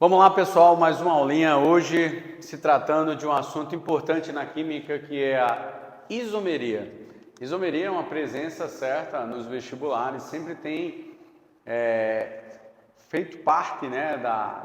Vamos lá, pessoal, mais uma aulinha hoje se tratando de um assunto importante na química, que é a isomeria. Isomeria é uma presença certa nos vestibulares, sempre tem feito parte,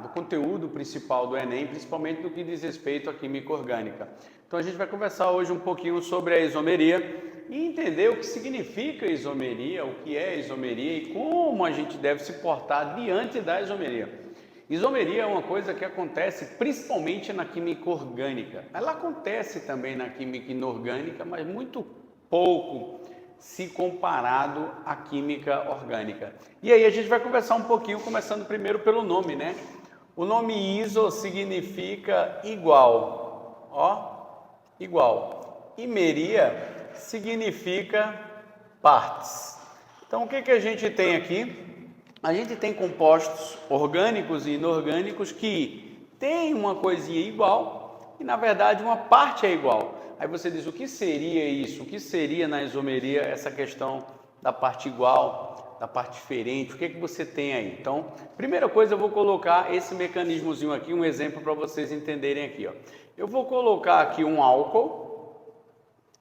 do conteúdo principal do Enem, principalmente no que diz respeito à química orgânica. Então a gente vai conversar hoje um pouquinho sobre a isomeria e entender o que significa isomeria, o que é isomeria e como a gente deve se portar diante da isomeria. Isomeria é uma coisa que acontece principalmente na química orgânica. Ela acontece também na química inorgânica, mas muito pouco se comparado à química orgânica. E aí a gente vai conversar um pouquinho, começando primeiro pelo nome, né? O nome iso significa igual, igual. E meria significa partes. Então o que a gente tem aqui? A gente tem compostos orgânicos e inorgânicos que têm uma coisinha igual e, na verdade, uma parte é igual. Aí você diz, o que seria isso? O que seria na isomeria essa questão da parte igual, da parte diferente? O que você tem aí? Então, primeira coisa, eu vou colocar esse mecanismozinho aqui, um exemplo para vocês entenderem aqui. Ó. Eu vou colocar aqui um álcool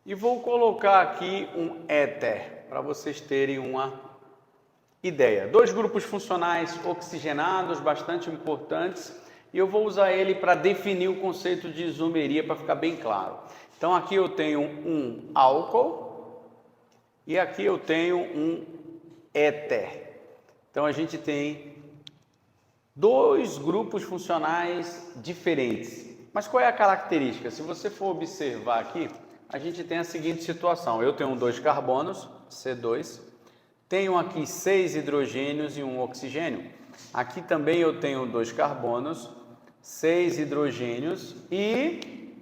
e vou colocar aqui um éter, para vocês terem uma ideia. Dois grupos funcionais oxigenados, bastante importantes, e eu vou usar ele para definir o conceito de isomeria para ficar bem claro. Então aqui eu tenho um álcool e aqui eu tenho um éter. Então a gente tem dois grupos funcionais diferentes. Mas qual é a característica? Se você for observar aqui, a gente tem a seguinte situação. Eu tenho dois carbonos, C2, tenho aqui 6 hidrogênios e um oxigênio. Aqui também eu tenho 2 carbonos, 6 hidrogênios e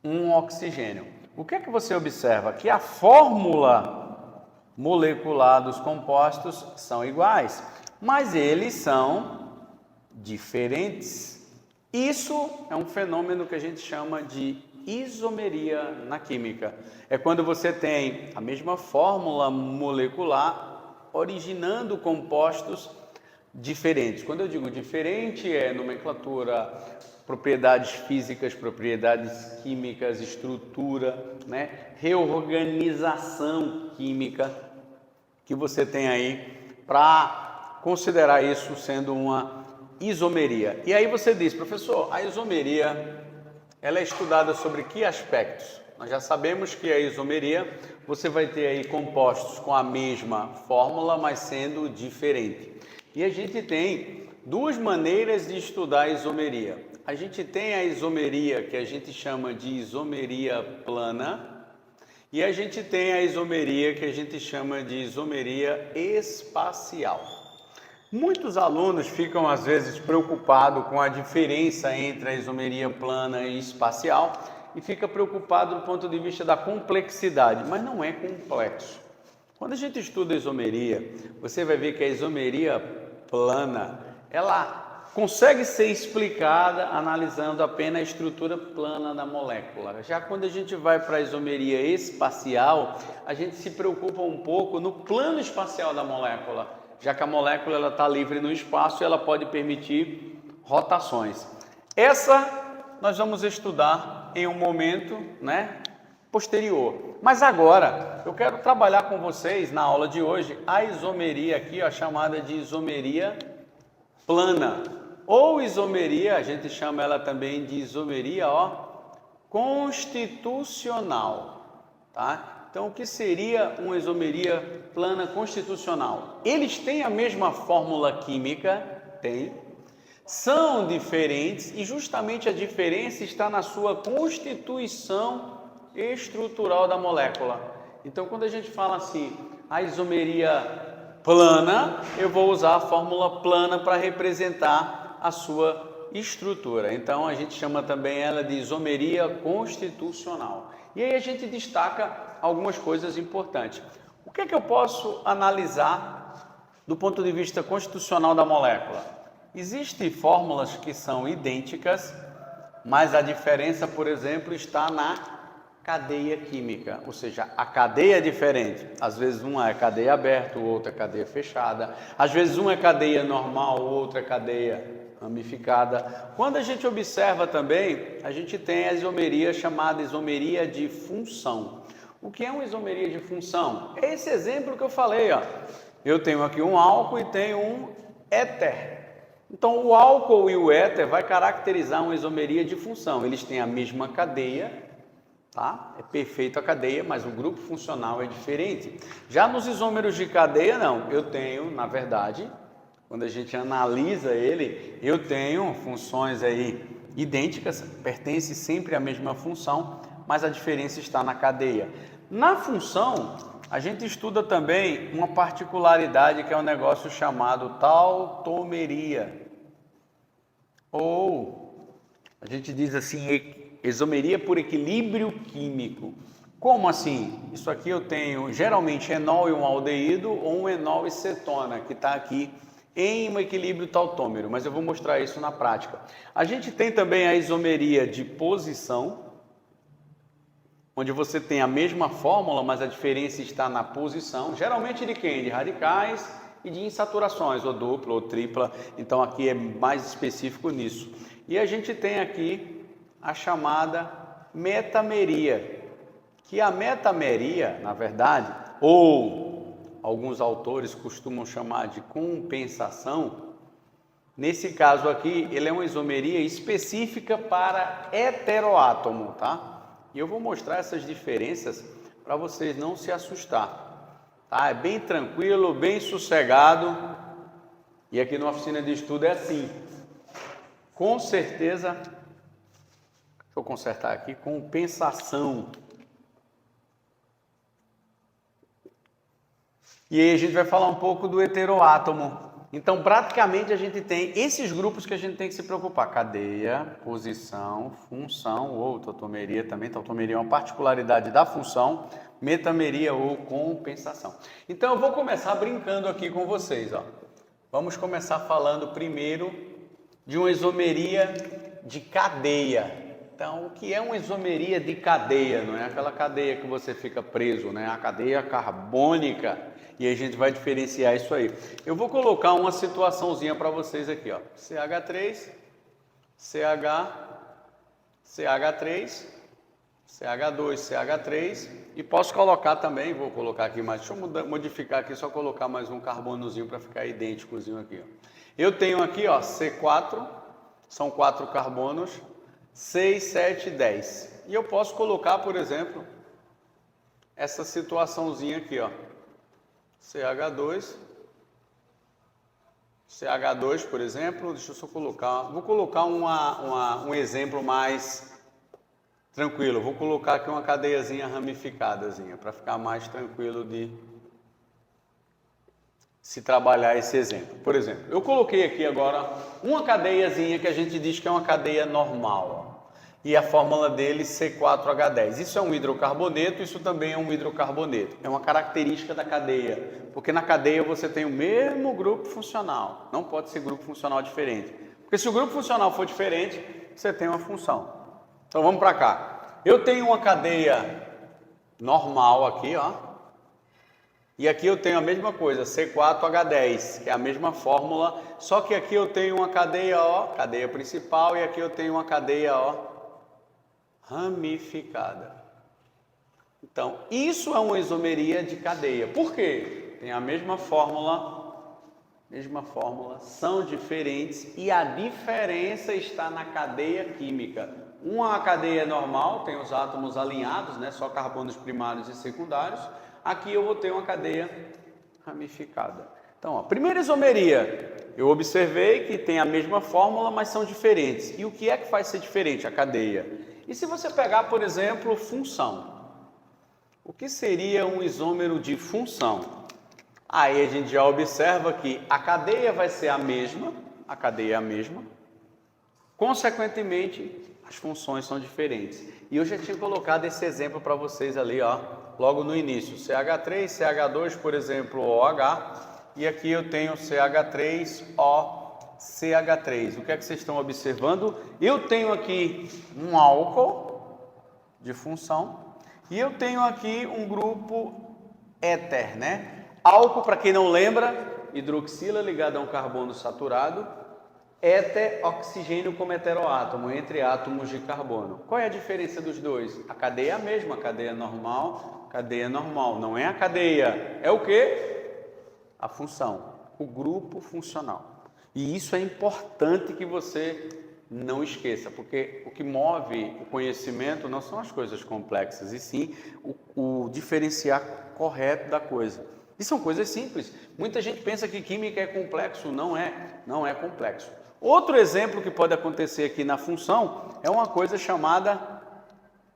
um oxigênio. O que é que você observa? Que a fórmula molecular dos compostos são iguais, mas eles são diferentes. Isso é um fenômeno que a gente chama de isomeria na química. É quando você tem a mesma fórmula molecular originando compostos diferentes. Quando eu digo diferente, é nomenclatura, propriedades físicas, propriedades químicas, estrutura, reorganização química que você tem aí para considerar isso sendo uma isomeria. E aí você diz, professor, a isomeria ela é estudada sobre que aspectos? Nós já sabemos que a isomeria, você vai ter aí compostos com a mesma fórmula, mas sendo diferente. E a gente tem duas maneiras de estudar a isomeria. A gente tem a isomeria que a gente chama de isomeria plana, e a gente tem a isomeria que a gente chama de isomeria espacial. Muitos alunos ficam às vezes preocupados com a diferença entre a isomeria plana e espacial, e fica preocupado do ponto de vista da complexidade, mas não é complexo. Quando a gente estuda a isomeria, você vai ver que a isomeria plana, ela consegue ser explicada analisando apenas a estrutura plana da molécula. Já quando a gente vai para a isomeria espacial, a gente se preocupa um pouco no plano espacial da molécula, já que a molécula está livre no espaço e ela pode permitir rotações. Essa nós vamos estudar em um momento posterior. Mas agora, eu quero trabalhar com vocês na aula de hoje a isomeria aqui, chamada de isomeria plana. Ou isomeria, a gente chama ela também de isomeria constitucional. Tá? Então, o que seria uma isomeria plana constitucional? Eles têm a mesma fórmula química? Tem. São diferentes e justamente a diferença está na sua constituição estrutural da molécula. Então, quando a gente fala assim, a isomeria plana, eu vou usar a fórmula plana para representar a sua estrutura. Então, a gente chama também ela de isomeria constitucional. E aí a gente destaca algumas coisas importantes. O que é que eu posso analisar do ponto de vista constitucional da molécula? Existem fórmulas que são idênticas, mas a diferença, por exemplo, está na cadeia química, ou seja, a cadeia é diferente. Às vezes uma é cadeia aberta, outra é cadeia fechada. Às vezes uma é cadeia normal, outra é cadeia ramificada. Quando a gente observa também, a gente tem a isomeria chamada isomeria de função. O que é uma isomeria de função? É esse exemplo que eu falei, ó. Eu tenho aqui um álcool e tenho um éter. Então, o álcool e o éter vai caracterizar uma isomeria de função. Eles têm a mesma cadeia, tá? É perfeito a cadeia, mas o grupo funcional é diferente. Já nos isômeros de cadeia, não. Eu tenho, na verdade, quando a gente analisa ele, eu tenho funções aí idênticas, pertencem sempre à mesma função, mas a diferença está na cadeia. Na função, a gente estuda também uma particularidade que é um negócio chamado tautomeria. Ou a gente diz assim, isomeria por equilíbrio químico. Como assim? Isso aqui eu tenho geralmente enol e um aldeído ou um enol e cetona, que está aqui em um equilíbrio tautômero, mas eu vou mostrar isso na prática. A gente tem também a isomeria de posição, onde você tem a mesma fórmula, mas a diferença está na posição, geralmente de quem? De radicais e de insaturações, ou dupla ou tripla, então aqui é mais específico nisso. E a gente tem aqui a chamada metameria, que a metameria, na verdade, ou alguns autores costumam chamar de compensação, nesse caso aqui, ele é uma isomeria específica para heteroátomo, tá? E eu vou mostrar essas diferenças para vocês não se assustar, tá? É bem tranquilo, bem sossegado, e aqui na oficina de estudo é assim. Com certeza, deixa eu consertar aqui, compensação. E aí a gente vai falar um pouco do heteroátomo. Então, praticamente, a gente tem esses grupos que a gente tem que se preocupar. Cadeia, posição, função ou tautomeria também. Tautomeria é uma particularidade da função, metameria ou compensação. Então, eu vou começar brincando aqui com vocês, ó. Vamos começar falando primeiro de uma isomeria de cadeia. Então, o que é uma isomeria de cadeia? Não é aquela cadeia que você fica preso, né? A cadeia carbônica. E a gente vai diferenciar isso aí. Eu vou colocar uma situaçãozinha para vocês aqui, ó. CH3, CH, CH3, CH2, CH3. E posso colocar também, vou colocar aqui mais, deixa eu modificar aqui, só colocar mais um carbonozinho para ficar idênticozinho aqui, ó. Eu tenho aqui, ó, C4, são 4 carbonos, 6, 7, 10. E eu posso colocar, por exemplo, essa situaçãozinha aqui, ó. CH2, por exemplo, deixa eu só colocar, vou colocar um exemplo mais tranquilo, vou colocar aqui uma cadeiazinha ramificadazinha, para ficar mais tranquilo de se trabalhar esse exemplo. Por exemplo, eu coloquei aqui agora uma cadeiazinha que a gente diz que é uma cadeia normal, ó. E a fórmula dele C4H10. Isso é um hidrocarboneto, isso também é um hidrocarboneto. É uma característica da cadeia, porque na cadeia você tem o mesmo grupo funcional. Não pode ser grupo funcional diferente. Porque se o grupo funcional for diferente, você tem uma função. Então vamos para cá. Eu tenho uma cadeia normal aqui, ó. E aqui eu tenho a mesma coisa, C4H10, que é a mesma fórmula, só que aqui eu tenho uma cadeia, ó, cadeia principal, e aqui eu tenho uma cadeia, ó, ramificada. Então, isso é uma isomeria de cadeia. Por quê? Tem a mesma fórmula, são diferentes e a diferença está na cadeia química. Uma cadeia normal, tem os átomos alinhados, né, só carbonos primários e secundários. Aqui eu vou ter uma cadeia ramificada. Então, a primeira isomeria, eu observei que tem a mesma fórmula, mas são diferentes. E o que é que faz ser diferente? A cadeia. E se você pegar, por exemplo, função? O que seria um isômero de função? Aí a gente já observa que a cadeia vai ser a mesma, consequentemente, as funções são diferentes. E eu já tinha colocado esse exemplo para vocês ali, ó, logo no início. CH3, CH2, por exemplo, OH, e aqui eu tenho CH3O. CH3. O que é que vocês estão observando? Eu tenho aqui um álcool de função e eu tenho aqui um grupo éter, né? Álcool, para quem não lembra, hidroxila ligado a um carbono saturado, Heteroxigênio como heteroátomo, entre átomos de carbono. Qual é a diferença dos dois? A cadeia é a mesma, cadeia normal, não é a cadeia, é o quê? A função, o grupo funcional. E isso é importante que você não esqueça, porque o que move o conhecimento não são as coisas complexas, e sim o diferenciar correto da coisa. E são coisas simples. Muita gente pensa que química é complexo, não é complexo. Outro exemplo que pode acontecer aqui na função é uma coisa chamada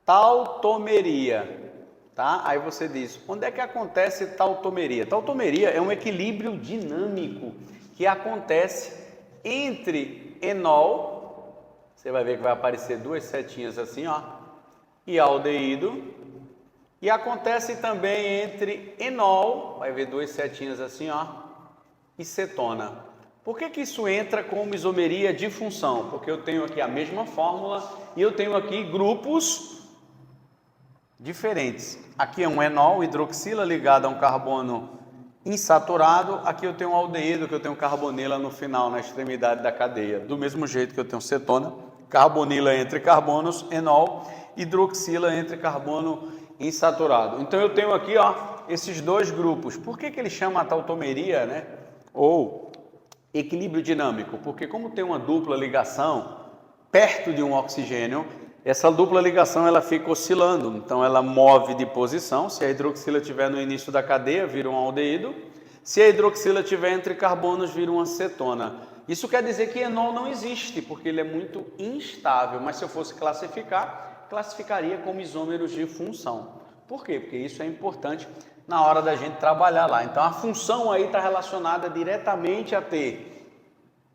tautomeria, tá? Aí você diz, onde é que acontece tautomeria? Tautomeria é um equilíbrio dinâmico que acontece entre enol, você vai ver que vai aparecer duas setinhas assim, ó, e aldeído, e acontece também entre enol, vai ver duas setinhas assim, ó, e cetona. Por que isso entra como isomeria de função? Porque eu tenho aqui a mesma fórmula e eu tenho aqui grupos diferentes. Aqui é um enol, hidroxila ligado a um carbono insaturado. Aqui eu tenho um aldeído, que eu tenho carbonila no final, na extremidade da cadeia. Do mesmo jeito que eu tenho cetona, carbonila entre carbonos, enol, hidroxila entre carbono insaturado. Então eu tenho aqui, ó, esses dois grupos. Por que ele chama a tautomeria, né? Ou equilíbrio dinâmico? Porque como tem uma dupla ligação perto de um oxigênio, essa dupla ligação ela fica oscilando, então ela move de posição. Se a hidroxila estiver no início da cadeia, vira um aldeído. Se a hidroxila estiver entre carbonos, vira uma cetona. Isso quer dizer que enol não existe, porque ele é muito instável, mas se eu fosse classificar, classificaria como isômeros de função. Por quê? Porque isso é importante na hora da gente trabalhar lá. Então a função aí está relacionada diretamente a ter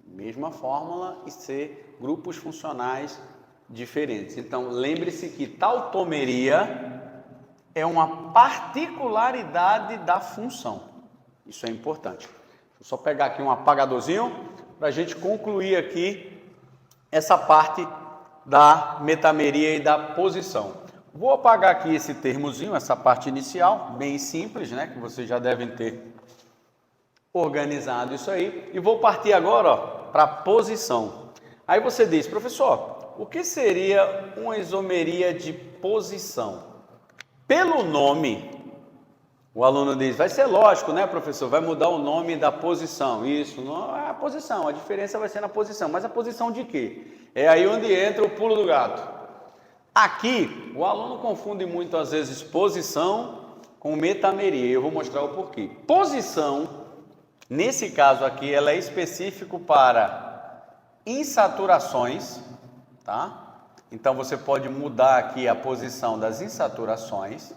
mesma fórmula e ser grupos funcionais diferentes. Então lembre-se que tautomeria é uma particularidade da função. Isso é importante. Deixa eu só pegar aqui um apagadorzinho para a gente concluir aqui essa parte da metameria e da posição. Vou apagar aqui esse termozinho, essa parte inicial, bem simples, né? Que vocês já devem ter organizado isso aí. E vou partir agora para a posição. Aí você diz, professor, o que seria uma isomeria de posição? Pelo nome, o aluno diz, vai ser lógico, né, professor? Vai mudar o nome da posição. Isso, não é a posição, a diferença vai ser na posição. Mas a posição de quê? É aí onde entra o pulo do gato. Aqui, o aluno confunde muito, às vezes, posição com metameria. Eu vou mostrar o porquê. Posição, nesse caso aqui, ela é específico para insaturações, tá? Então, você pode mudar aqui a posição das insaturações.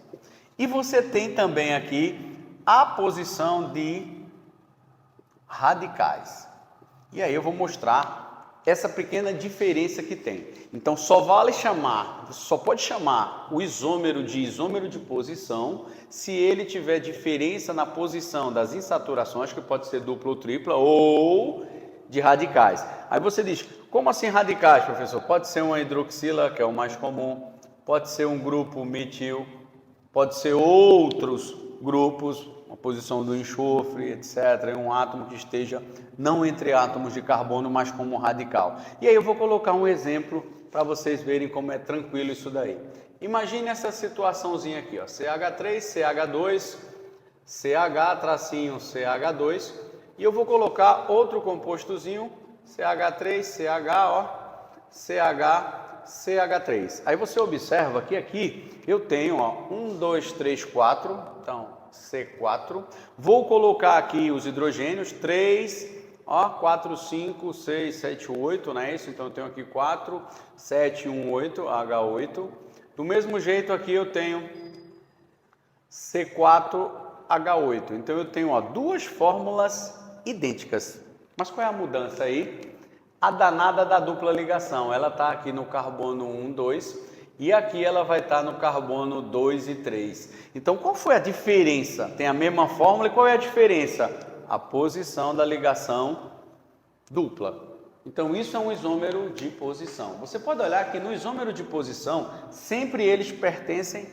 E você tem também aqui a posição de radicais. E aí eu vou mostrar essa pequena diferença que tem. Então só pode chamar o isômero de posição se ele tiver diferença na posição das insaturações, que pode ser dupla ou tripla, ou de radicais. Aí você diz, como assim radicais, professor? Pode ser uma hidroxila, que é o mais comum, pode ser um grupo metil, pode ser outros grupos, uma posição do enxofre, etc., um átomo que esteja não entre átomos de carbono, mas como radical. E aí eu vou colocar um exemplo para vocês verem como é tranquilo isso daí. Imagine essa situaçãozinha aqui, ó, CH3, CH2, CH, tracinho, CH2, e eu vou colocar outro compostozinho, CH3, CH, ó, CH, CH3. Aí você observa que aqui eu tenho, ó, 1, 2, 3, 4, então C4. Vou colocar aqui os hidrogênios, 3, ó, 4, 5, 6, 7, 8, não é isso? Então eu tenho aqui 4, 7, 1, 8, H8. Do mesmo jeito aqui eu tenho C4, H8. Então eu tenho, ó, duas fórmulas idênticas. Mas qual é a mudança aí? A danada da dupla ligação. Ela está aqui no carbono 1, 2 e aqui ela vai estar no carbono 2 e 3. Então qual foi a diferença? Tem a mesma fórmula e qual é a diferença? A posição da ligação dupla. Então isso é um isômero de posição. Você pode olhar que no isômero de posição sempre eles pertencem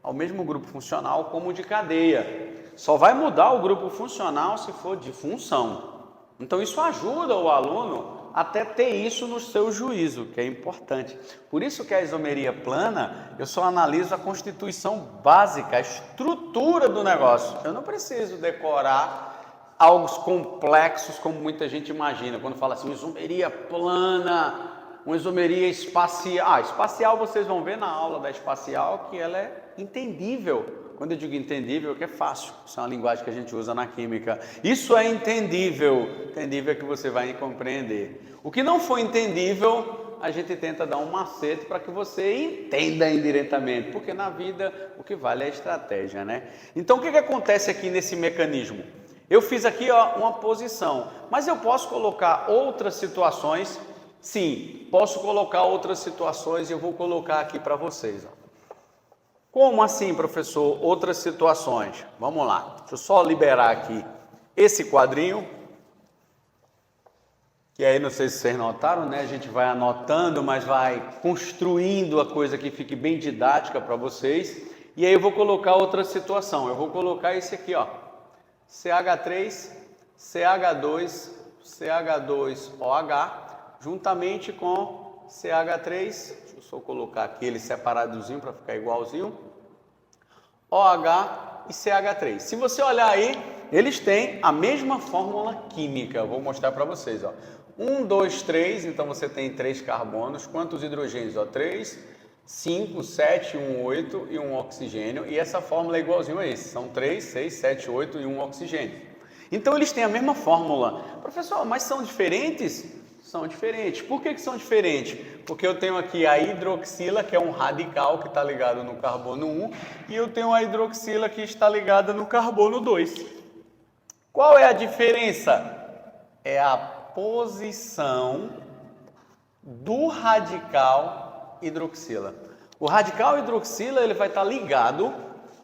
ao mesmo grupo funcional como o de cadeia. Só vai mudar o grupo funcional se for de função. Então isso ajuda o aluno até ter isso no seu juízo, que é importante. Por isso que a isomeria plana, eu só analiso a constituição básica, a estrutura do negócio. Eu não preciso decorar algo complexos como muita gente imagina. Quando fala assim, isomeria plana, uma isomeria espacial. Espacial vocês vão ver na aula da espacial que ela é entendível. Quando eu digo entendível, é que é fácil. Isso é uma linguagem que a gente usa na química. Isso é entendível. Entendível é que você vai compreender. O que não for entendível, a gente tenta dar um macete para que você entenda indiretamente. Porque na vida o que vale é a estratégia, né? Então o que acontece aqui nesse mecanismo? Eu fiz aqui uma posição, mas eu posso colocar outras situações. Sim, posso colocar outras situações e eu vou colocar aqui para vocês. Como assim, professor? Outras situações. Vamos lá, deixa eu só liberar aqui esse quadrinho. Que aí, não sei se vocês notaram, né? A gente vai anotando, mas vai construindo a coisa que fique bem didática para vocês. E aí eu vou colocar outra situação. Eu vou colocar esse aqui, ó. CH3, CH2, CH2OH, juntamente com CH3, deixa eu só colocar aqui ele separadozinho para ficar igualzinho, OH e CH3. Se você olhar aí, eles têm a mesma fórmula química. Eu vou mostrar para vocês, ó. 1, 2, 3, então você tem 3 carbonos. Quantos hidrogênios? 3, 5, 7, 1, 8 e 1 oxigênio. E essa fórmula é igualzinho a esse. São 3, 6, 7, 8 e 1 oxigênio. Então eles têm a mesma fórmula. Professor, mas são diferentes? São diferentes. Por que são diferentes? Porque eu tenho aqui a hidroxila, que é um radical que está ligado no carbono 1, e eu tenho a hidroxila que está ligada no carbono 2. Qual é a diferença? É a posição do radical hidroxila. O radical hidroxila ele vai estar ligado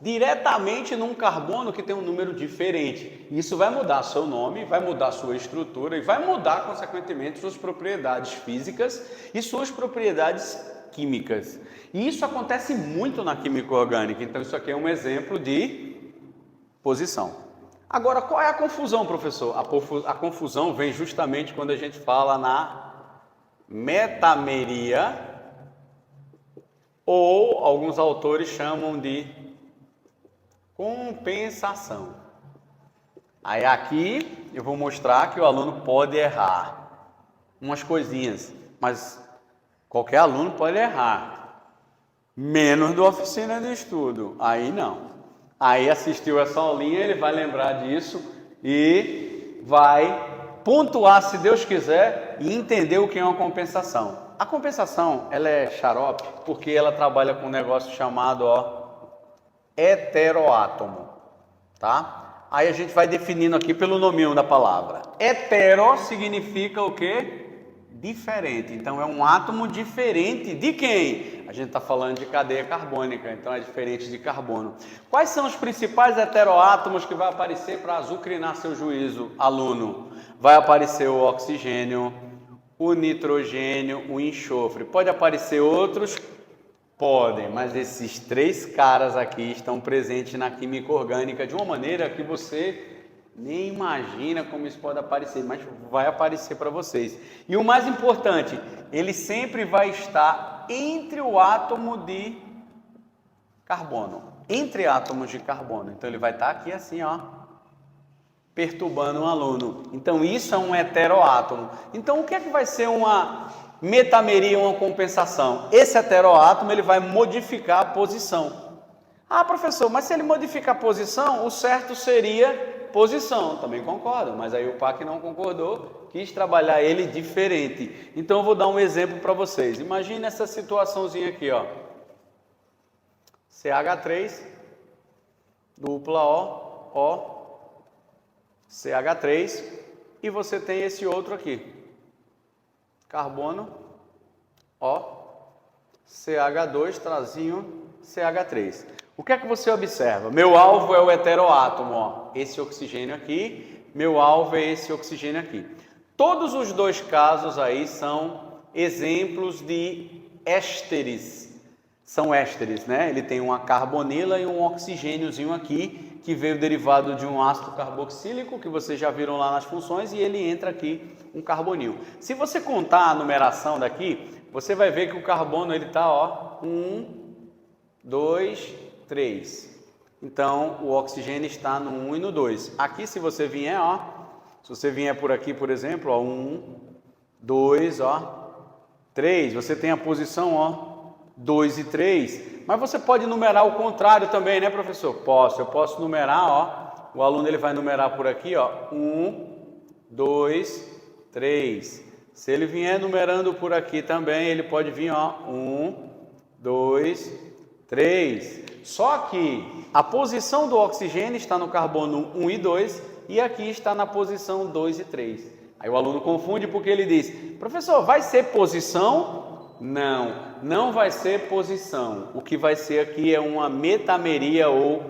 diretamente num carbono que tem um número diferente. Isso vai mudar seu nome, vai mudar sua estrutura e vai mudar, consequentemente, suas propriedades físicas e suas propriedades químicas. E isso acontece muito na química orgânica. Então, isso aqui é um exemplo de posição. Agora, qual é a confusão, professor? A confusão vem justamente quando a gente fala na metameria, ou alguns autores chamam de compensação. Aí aqui eu vou mostrar que o aluno pode errar umas coisinhas, mas qualquer aluno pode errar, menos do oficina de estudo. Aí não. Aí assistiu essa aulinha, ele vai lembrar disso e vai pontuar, se Deus quiser, e entender o que é uma compensação. A compensação, ela é xarope porque ela trabalha com um negócio chamado, heteroátomo, tá? Aí a gente vai definindo aqui pelo nominho da palavra. Hetero significa o quê? Diferente. Então é um átomo diferente de quem? A gente está falando de cadeia carbônica, então é diferente de carbono. Quais são os principais heteroátomos que vai aparecer para azucrinar seu juízo, aluno? Vai aparecer o oxigênio, o nitrogênio, o enxofre. Pode aparecer outros? Podem, mas esses 3 caras aqui estão presentes na química orgânica de uma maneira que você nem imagina como isso pode aparecer, mas vai aparecer para vocês. E o mais importante, ele sempre vai estar entre o átomo de carbono, entre átomos de carbono. Então ele vai estar aqui assim, perturbando um aluno. Então isso é um heteroátomo. Então o que é que vai ser uma metameria, uma compensação? Esse heteroátomo ele vai modificar a posição. Ah, professor, mas se ele modificar a posição, o certo seria posição. Também concordo, mas aí o PAC não concordou, quis trabalhar ele diferente. Então eu vou dar um exemplo para vocês. Imagine essa situaçãozinha aqui, CH3, dupla O, CH3, e você tem esse outro aqui, carbono, CH2, trazinho, CH3. O que é que você observa? Meu alvo é o heteroátomo, esse oxigênio aqui, meu alvo é esse oxigênio aqui. Todos os 2 casos aí são exemplos de ésteres. São ésteres, né? Ele tem uma carbonila e um oxigêniozinho aqui, que veio derivado de um ácido carboxílico, que vocês já viram lá nas funções, e ele entra aqui um carbonil. Se você contar a numeração daqui, você vai ver que o carbono ele está, ó, 1, 2, 3. Então, o oxigênio está no 1 e no 2. Aqui, se você vier, ó, se você vier por aqui, por exemplo, ó, 1, 2, ó, 3, você tem a posição, ó, 2 e 3. Mas você pode numerar o contrário também, né, professor? Posso, eu posso numerar, ó, o aluno ele vai numerar por aqui, ó, 1, 2, 3. Se ele vier numerando por aqui também, ele pode vir, ó, 1, 2, 3. Só que a posição do oxigênio está no carbono 1 e 2 e aqui está na posição 2 e 3. Aí o aluno confunde porque ele diz, professor, vai ser posição? Não, não vai ser posição. O que vai ser aqui é uma metameria ou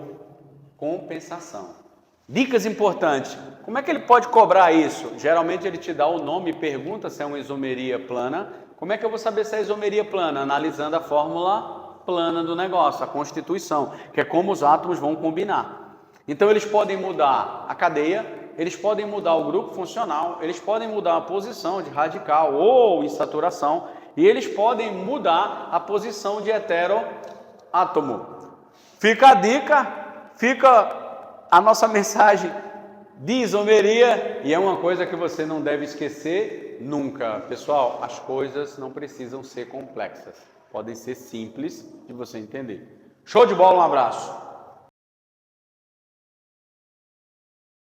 compensação. Dicas importantes. Como é que ele pode cobrar isso? Geralmente ele te dá o nome e pergunta se é uma isomeria plana. Como é que eu vou saber se é isomeria plana? Analisando a fórmula plana do negócio, a constituição, que é como os átomos vão combinar. Então eles podem mudar a cadeia, eles podem mudar o grupo funcional, eles podem mudar a posição de radical ou insaturação e eles podem mudar a posição de heteroátomo. Fica a dica, fica a nossa mensagem de isomeria e é uma coisa que você não deve esquecer nunca. Pessoal, as coisas não precisam ser complexas. Podem ser simples de você entender. Show de bola, um abraço!